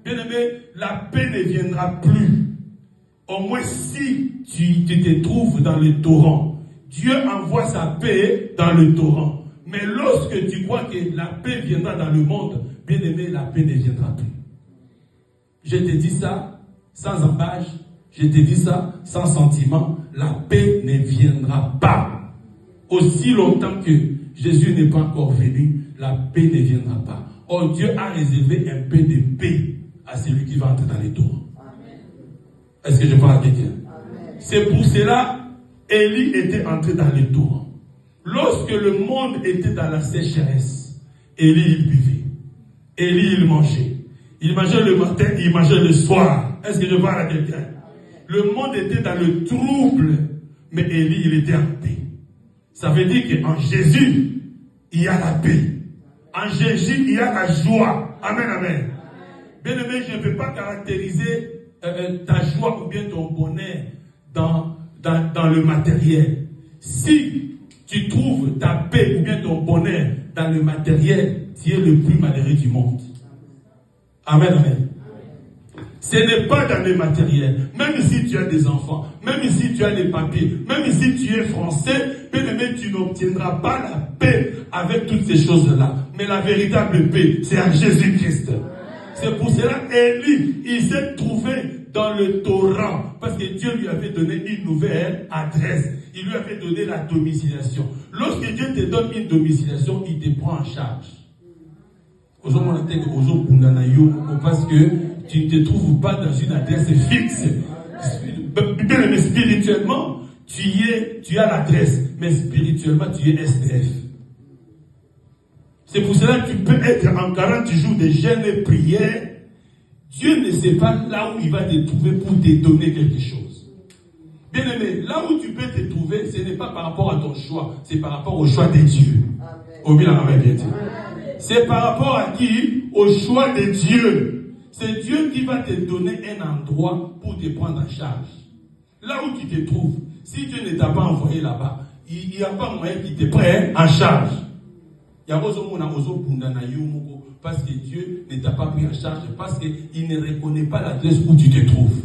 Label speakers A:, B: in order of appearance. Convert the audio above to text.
A: Bien-aimé, la paix ne viendra plus. Au moins si tu te trouves dans le torrent. Dieu envoie sa paix dans le torrent. Mais lorsque tu crois que la paix viendra dans le monde, bien-aimé, la paix ne viendra plus. Je te dis ça sans embâche, je te dis ça sans sentiment, la paix ne viendra pas. Aussi longtemps que Jésus n'est pas encore venu, la paix ne viendra pas. Or, Dieu a réservé un peu de paix à celui qui va entrer dans les tours. Est-ce que je parle à quelqu'un? C'est pour cela, Élie était entré dans les tours. Lorsque le monde était dans la sécheresse, Élie il buvait. Élie il mangeait. Il mangeait le matin, il mangeait le soir. Est-ce que je parle à quelqu'un? Le monde était dans le trouble, mais Élie il était en paix. Ça veut dire qu'en Jésus, il y a la paix. En Jésus, il y a la joie. Amen, amen. Bien aimé, je ne peux pas caractériser ta joie ou bien ton bonheur dans le matériel. Si tu trouves ta paix ou bien ton bonheur dans le matériel, tu es le plus malheureux du monde. Amen, amen. Ce n'est pas dans le matériel. Même si tu as des enfants, même si tu as des papiers, même si tu es français, bien aimé, tu n'obtiendras pas la paix avec toutes ces choses-là. Mais la véritable paix, c'est à Jésus-Christ. C'est pour cela Élie, il s'est trouvé dans le torrent. Parce que Dieu lui avait donné une nouvelle adresse. Il lui avait donné la domiciliation. Lorsque Dieu te donne une domiciliation, il te prend en charge. Parce que tu ne te trouves pas dans une adresse fixe. Mais spirituellement, tu as l'adresse. Mais spirituellement, tu es SDF. C'est pour cela que tu peux être en 40 jours de jeûne et prière. Dieu ne sait pas là où il va te trouver pour te donner quelque chose. Bien aimé, là où tu peux te trouver, ce n'est pas par rapport à ton choix, c'est par rapport au choix de Dieu. C'est par rapport à qui? Au choix de Dieu. C'est Dieu qui va te donner un endroit pour te prendre en charge. Là où tu te trouves, si Dieu ne t'a pas envoyé là-bas, il n'y a pas moyen qu'il te prenne en charge. Parce que Dieu ne t'a pas pris en charge, parce qu'il ne reconnaît pas l'adresse où tu te trouves.